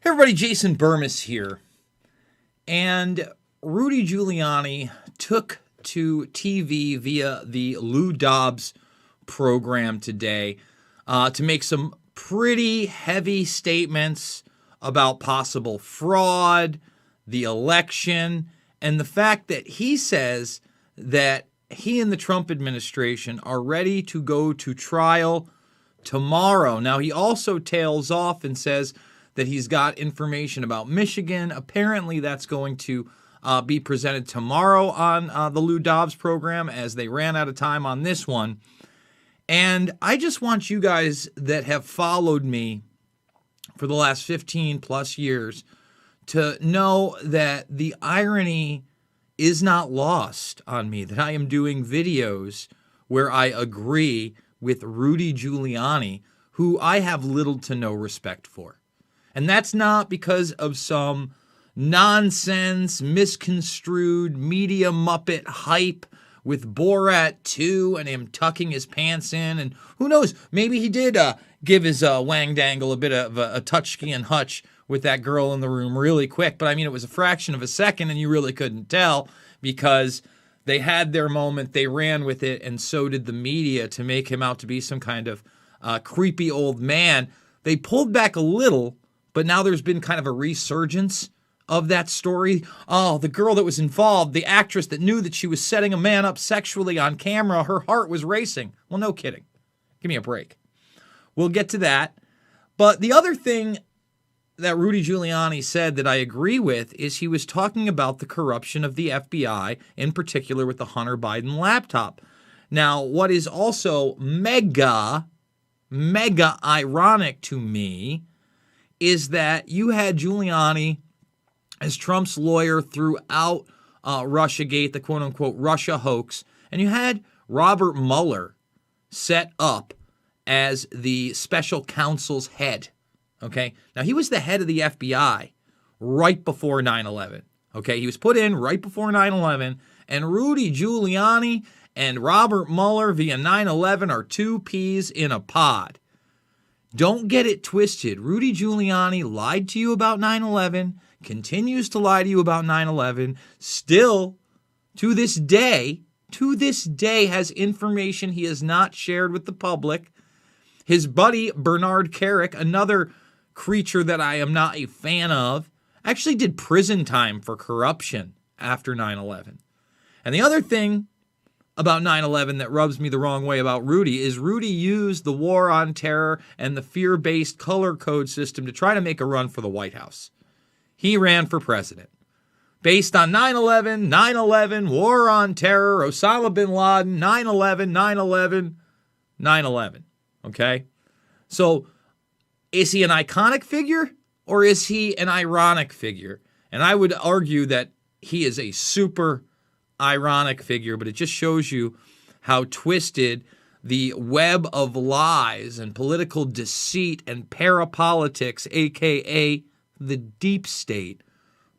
Hey everybody, Jason Burmis here. And Rudy Giuliani took to TV via the Lou Dobbs program today to make some pretty heavy statements about possible fraud, the election, and the fact that he says that he and the Trump administration are ready to go to trial tomorrow. Now, he also tails off and says that he's got information about Michigan. Apparently, that's going to be presented tomorrow on the Lou Dobbs program, as they ran out of time on this one. And I just want you guys that have followed me for the last 15 plus years to know that the irony is not lost on me, that I am doing videos where I agree with Rudy Giuliani, who I have little to no respect for. And that's not because of some nonsense, misconstrued media Muppet hype with Borat 2 and him tucking his pants in. And who knows, maybe he did give his wang dangle a bit of a touchsky and hutch with that girl in the room really quick. But I mean, it was a fraction of a second and you really couldn't tell because they had their moment, they ran with it, and so did the media to make him out to be some kind of creepy old man. They pulled back a little, but now there's been kind of a resurgence of that story. Oh, the girl that was involved, the actress that knew that she was setting a man up sexually on camera, her heart was racing. Well, no kidding. Give me a break. We'll get to that. But the other thing that Rudy Giuliani said that I agree with is he was talking about the corruption of the FBI, in particular with the Hunter Biden laptop. Now, what is also mega ironic to me is that you had Giuliani as Trump's lawyer throughout Russiagate, the quote-unquote Russia hoax, and you had Robert Mueller set up as the special counsel's head, okay? Now, he was the head of the FBI right before 9/11, okay? He was put in right before 9/11, and Rudy Giuliani and Robert Mueller via 9/11 are two peas in a pod. Don't get it twisted. Rudy Giuliani lied to you about 9/11, continues to lie to you about 9/11, still, to this day, has information he has not shared with the public. His buddy, Bernard Kerik, another creature that I am not a fan of, actually did prison time for corruption after 9/11. And the other thing about 9/11 that rubs me the wrong way about Rudy is Rudy used the war on terror and the fear-based color code system to try to make a run for the White House. He ran for president. Based on 9/11, 9/11, war on terror, Osama bin Laden, 9/11, 9/11, 9/11. Okay? So, is he an iconic figure or is he an ironic figure? And I would argue that he is a super ironic figure, but it just shows you how twisted the web of lies and political deceit and parapolitics, aka the deep state,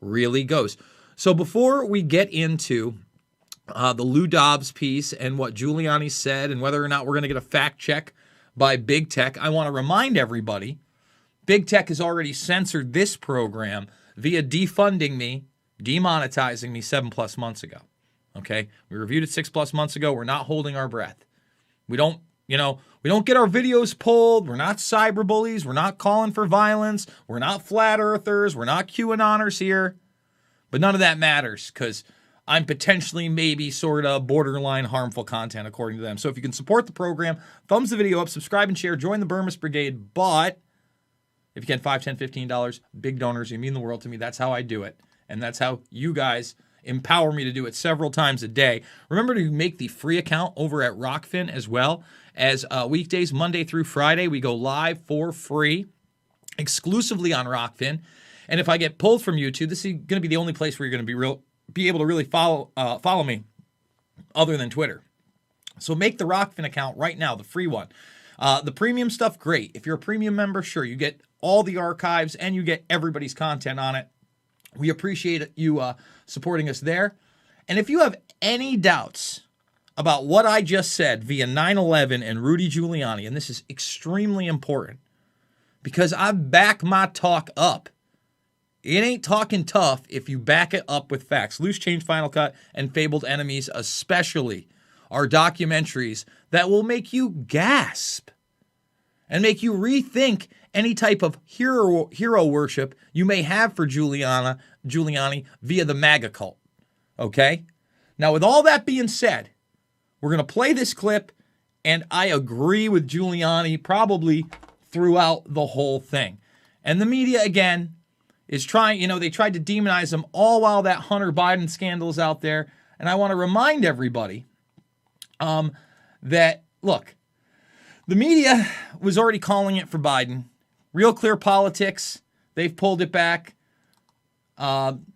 really goes. So before we get into the Lou Dobbs piece and what Giuliani said and whether or not we're going to get a fact check by Big Tech, I want to remind everybody, Big Tech has already censored this program via defunding me, demonetizing me 7+ months ago. Okay, we reviewed it 6+ months ago. We're not holding our breath. We don't get our videos pulled. We're not cyberbullies. We're not calling for violence. We're not flat earthers. We're not QAnoners here. But none of that matters because I'm potentially maybe sort of borderline harmful content according to them. So if you can support the program, thumbs the video up, subscribe and share, join the Burmis Brigade. But if you can, $5, $10, $15, big donors, you mean the world to me. That's how I do it. And that's how you guys empower me to do it several times a day. Remember to make the free account over at Rockfin as well. As weekdays, Monday through Friday, we go live for free, exclusively on Rockfin. And if I get pulled from YouTube, this is going to be the only place where you're going to be able to really follow me, other than Twitter. So make the Rockfin account right now, the free one. The premium stuff, great. If you're a premium member, sure, you get all the archives and you get everybody's content on it. We appreciate you supporting us there. And if you have any doubts about what I just said via 9/11 and Rudy Giuliani, and this is extremely important because I back my talk up it ain't talking tough if you back it up with facts. Loose Change, Final Cut, and Fabled Enemies especially are documentaries that will make you gasp and make you rethink any type of hero worship you may have for Giuliani via the MAGA cult. Okay? Now, with all that being said, we're going to play this clip, and I agree with Giuliani probably throughout the whole thing. And the media, again, is trying, they tried to demonize him all while that Hunter Biden scandal is out there. And I want to remind everybody that, look, the media was already calling it for Biden. Real Clear Politics, they've pulled it back.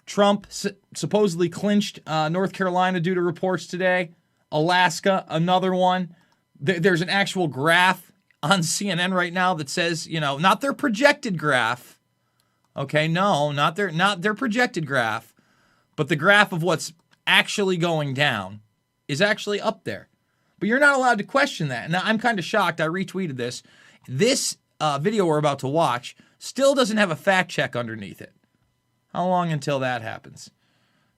Trump supposedly clinched North Carolina due to reports today. Alaska, another one. There's an actual graph on CNN right now that says, not their projected graph. Okay, no, not their projected graph, but the graph of what's actually going down is actually up there. But you're not allowed to question that. Now, I'm kind of shocked. I retweeted this. This video we're about to watch still doesn't have a fact check underneath it. How long until that happens?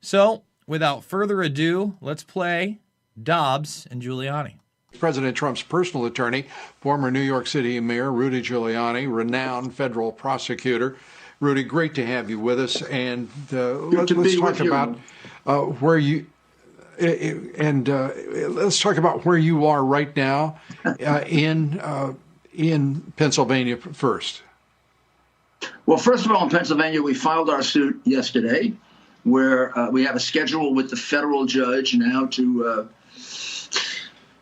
So, without further ado, let's play Dobbs and Giuliani. President Trump's personal attorney, former New York City Mayor Rudy Giuliani, renowned federal prosecutor. Rudy, great to have you with us, and let's talk about where you let's talk about where you are right now in Pennsylvania first. Well, first of all, in Pennsylvania, we filed our suit yesterday, where we have a schedule with the federal judge now to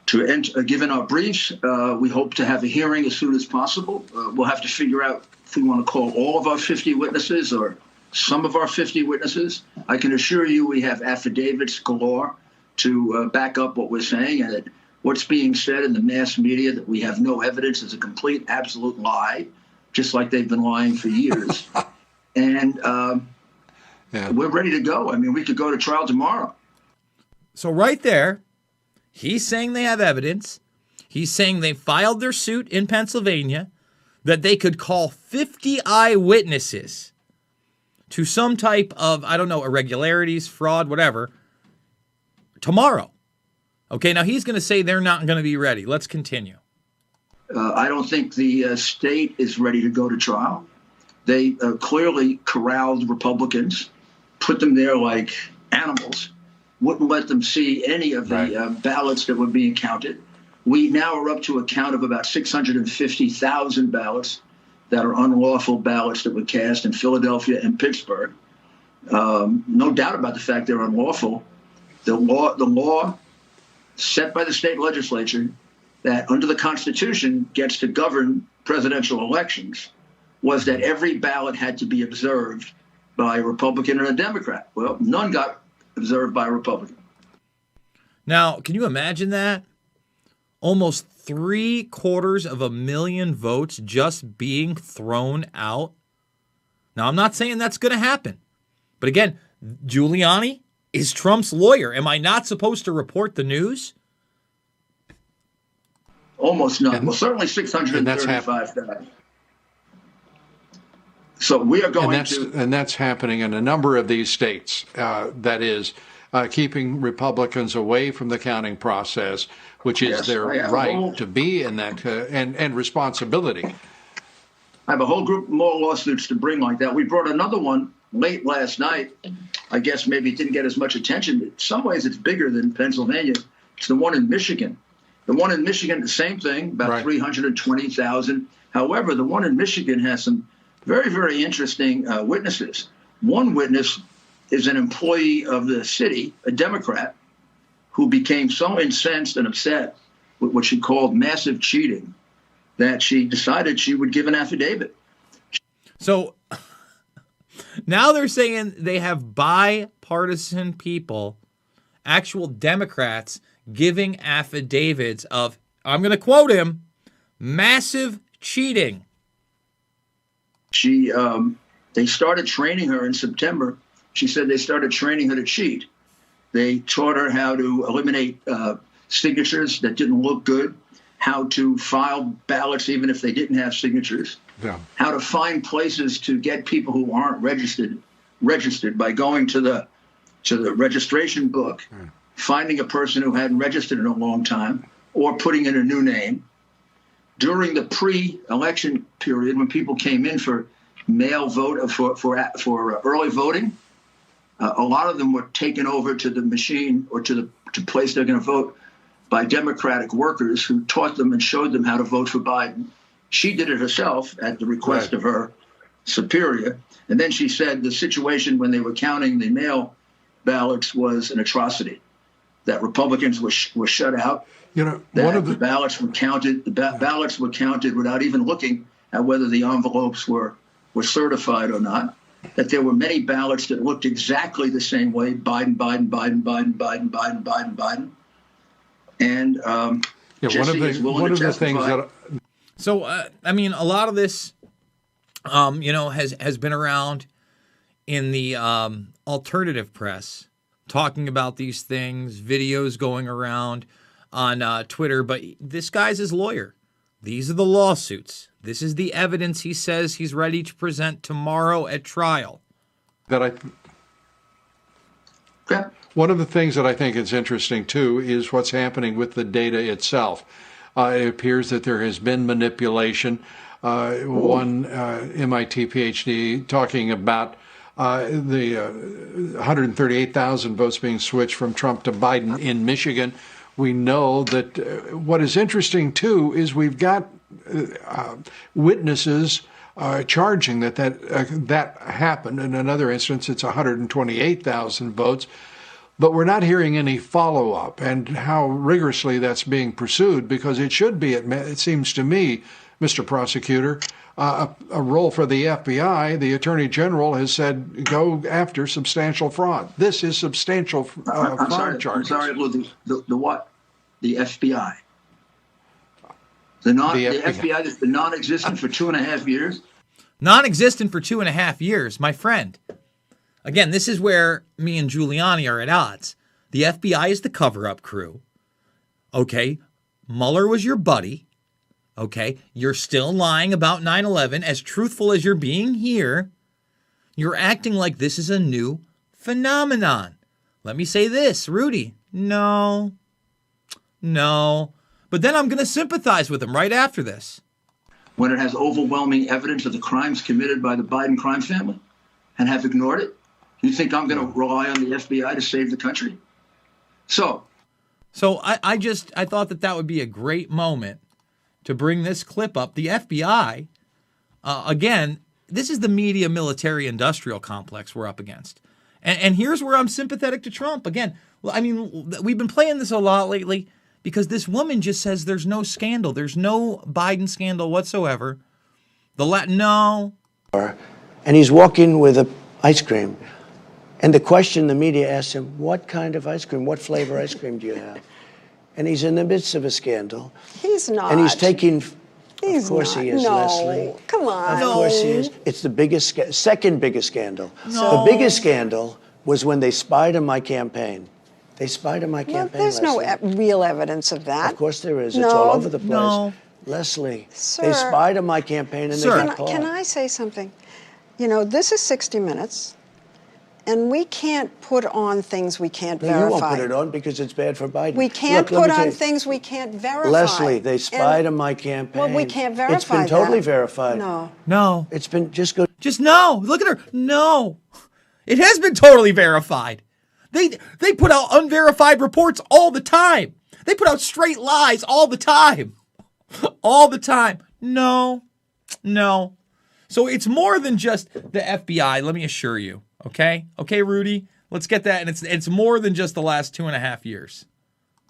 give in our briefs. We hope to have a hearing as soon as possible. We'll have to figure out if we want to call all of our 50 witnesses or some of our 50 witnesses. I can assure you we have affidavits galore to back up what we're saying, and that what's being said in the mass media that we have no evidence is a complete, absolute lie, just like they've been lying for years. And we're ready to go. I mean, we could go to trial tomorrow. So right there, he's saying they have evidence. He's saying they filed their suit in Pennsylvania, that they could call 50 eyewitnesses to some type of, irregularities, fraud, whatever, tomorrow. Okay, now he's going to say they're not going to be ready. Let's continue. I don't think the state is ready to go to trial. They clearly corralled Republicans, put them there like animals, wouldn't let them see any of the ballots that were being counted. We now are up to a count of about 650,000 ballots that are unlawful ballots that were cast in Philadelphia and Pittsburgh. No doubt about the fact they're unlawful. The law set by the state legislature that under the Constitution gets to govern presidential elections was that every ballot had to be observed by a Republican and a Democrat. Well, none got observed by a Republican. Now, can you imagine that? Almost 750,000 votes just being thrown out. Now, I'm not saying that's going to happen. But again, Giuliani is Trump's lawyer. Am I not supposed to report the news? Almost none. Well, certainly 635,000. So we are going and that's happening in a number of these states. That is keeping Republicans away from the counting process, which is their right to be in that and responsibility. I have a whole group more lawsuits to bring like that. We brought another one late last night. I guess maybe it didn't get as much attention. In some ways, it's bigger than Pennsylvania. It's the one in Michigan. The one in Michigan, the same thing, about 320,000. However, the one in Michigan has some very, very interesting witnesses. One witness is an employee of the city, a Democrat, who became so incensed and upset with what she called massive cheating that she decided she would give an affidavit. So now they're saying they have bipartisan people, actual Democrats, giving affidavits of, I'm going to quote him, massive cheating. They started training her in September. She said they started training her to cheat. They taught her how to eliminate signatures that didn't look good. how to file ballots even if they didn't have signatures, how to find places to get people who aren't registered by going to the registration book, finding a person who hadn't registered in a long time, or putting in a new name. During the pre-election period, when people came in for mail vote for early voting, a lot of them were taken over to the machine or to the place they're going to vote by Democratic workers who taught them and showed them how to vote for Biden. She did it herself at the request of her superior. And then she said the situation when they were counting the mail ballots was an atrocity, that Republicans were shut out. You know, the ballots were counted. Ballots were counted without even looking at whether the envelopes were certified or not. That there were many ballots that looked exactly the same way: Biden, Biden, Biden, Biden, Biden, Biden, Biden, Biden. And one of the things that. So I mean, a lot of this, has been around in the alternative press, talking about these things, videos going around on Twitter. But this guy's his lawyer. These are the lawsuits. This is the evidence he says he's ready to present tomorrow at trial. One of the things that I think is interesting, too, is what's happening with the data itself. It appears that there has been manipulation. One MIT PhD talking about the 138,000 votes being switched from Trump to Biden in Michigan. We know that what is interesting, too, is we've got witnesses charging that happened. In another instance, it's 128,000 votes. But we're not hearing any follow-up and how rigorously that's being pursued, because it should be, it seems to me, Mr. Prosecutor, a role for the FBI. The Attorney General has said go after substantial fraud. This is substantial fraud charges. I'm sorry, Lou, the what? The FBI. The FBI that's been non-existent for 2.5 years? Non-existent for 2.5 years, my friend. Again, this is where me and Giuliani are at odds. The FBI is the cover-up crew. Okay, Mueller was your buddy. Okay, you're still lying about 9/11, as truthful as you're being here. You're acting like this is a new phenomenon. Let me say this, Rudy. No. But then I'm going to sympathize with him right after this. When it has overwhelming evidence of the crimes committed by the Biden crime family and have ignored it, you think I'm going to rely on the FBI to save the country? So I thought that would be a great moment to bring this clip up. The FBI, again, this is the media military industrial complex we're up against. And here's where I'm sympathetic to Trump. Again, I mean, we've been playing this a lot lately because this woman just says there's no scandal. There's no Biden scandal whatsoever. No. And he's walking with a ice cream. And the question the media asks him, what kind of ice cream, what flavor ice cream do you have? And he's in the midst of a scandal. He's not. And he's taking, he's of course not. he is, No. Leslie. Come on. Of course he is. It's the biggest, second biggest scandal. No. The biggest scandal was when they spied on my campaign. They spied on my campaign, There's no Leslie. real evidence of that. Of course there is. No. It's all over the place. No. Leslie, Sir. they spied on my campaign and Sir. they got caught. Can I say something? You know, this is 60 Minutes, and we can't put on things we can't No, verify. you won't put it on because it's bad for Biden. We can't Look, let me put tell on you, things we can't verify. Leslie, they spied And- on my campaign. Well, we can't verify It's been totally that. verified. No. It's been, just go. Just no. Look at her. No. It has been totally verified. They put out unverified reports all the time. They put out straight lies all the time. All the time. No. So it's more than just the FBI, let me assure you. Okay? Okay, Rudy? Let's get that. And it's more than just the last 2.5 years.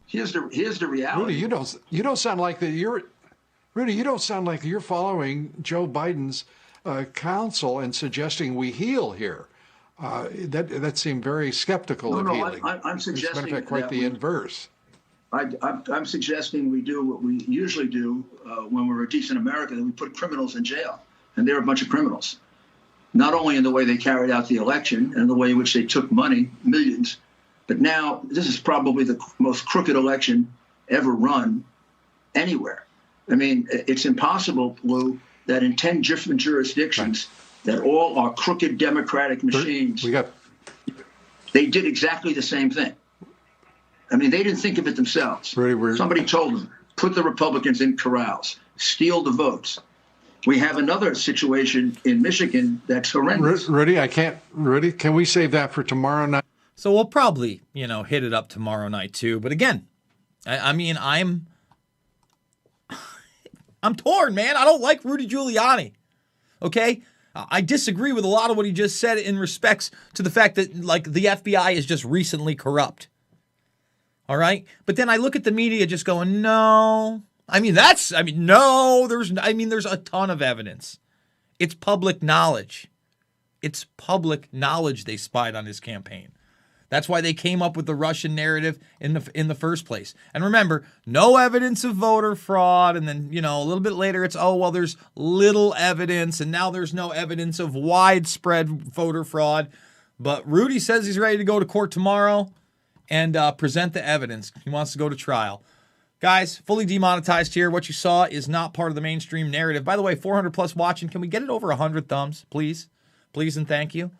Here's the reality. Rudy, you don't sound like that. Rudy, you don't sound like you're following Joe Biden's counsel and suggesting we heal here. That seemed very skeptical of healing. I'm suggesting as a matter of fact, quite the inverse. I'm suggesting we do what we usually do when we're a decent American, that we put criminals in jail. And they're a bunch of criminals. Not only in the way they carried out the election and the way in which they took money, millions, but now this is probably the most crooked election ever run anywhere. I mean, it's impossible, Lou, that in 10 different jurisdictions that all are crooked democratic machines, they did exactly the same thing. I mean, they didn't think of it themselves. Somebody told them, put the Republicans in corrals, steal the votes. We have another situation in Michigan that's horrendous. Rudy, can we save that for tomorrow night? So we'll probably, hit it up tomorrow night too. But again, I'm torn, man. I don't like Rudy Giuliani. Okay? I disagree with a lot of what he just said in respects to the fact that, the FBI is just recently corrupt. All right? But then I look at the media just going, no. There's a ton of evidence. It's public knowledge. It's public knowledge they spied on his campaign. That's why they came up with the Russian narrative in the first place. And remember, no evidence of voter fraud. And then, a little bit later, it's, there's little evidence. And now there's no evidence of widespread voter fraud. But Rudy says he's ready to go to court tomorrow and present the evidence. He wants to go to trial. Guys, fully demonetized here. What you saw is not part of the mainstream narrative. By the way, 400 plus watching. Can we get it over 100 thumbs, please? Please and thank you.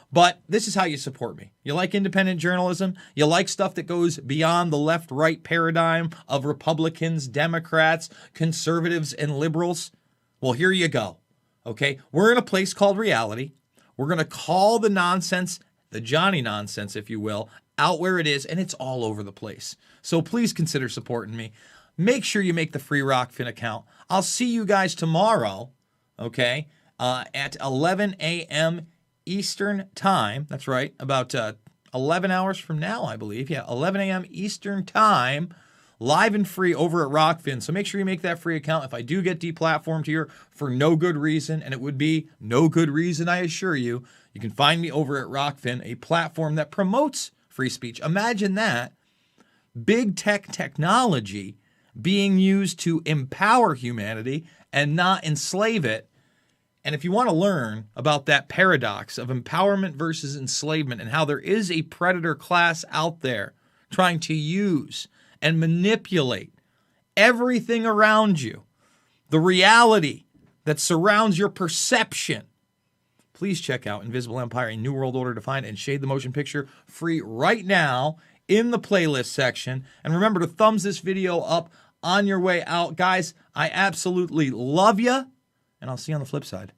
But this is how you support me. You like independent journalism? You like stuff that goes beyond the left-right paradigm of Republicans, Democrats, conservatives, and liberals? Well, here you go. Okay? We're in a place called reality. We're going to call the nonsense, the Johnny nonsense, if you will, out where it is, and it's all over the place. So please consider supporting me. Make sure you make the free Rockfin account. I'll see you guys tomorrow, okay, at 11 a.m. Eastern Time. That's right, about 11 hours from now, I believe. Yeah, 11 a.m. Eastern Time, live and free over at Rockfin. So make sure you make that free account. If I do get deplatformed here for no good reason, and it would be no good reason, I assure you, you can find me over at Rockfin, a platform that promotes free speech. Imagine that. Big tech technology being used to empower humanity and not enslave it. And if you want to learn about that paradox of empowerment versus enslavement and how there is a predator class out there trying to use and manipulate everything around you, the reality that surrounds your perception, please check out Invisible Empire, A New World Order Defined, and Shade the Motion Picture free right now in the playlist section. And remember to thumbs this video up on your way out. Guys, I absolutely love you, and I'll see you on the flip side.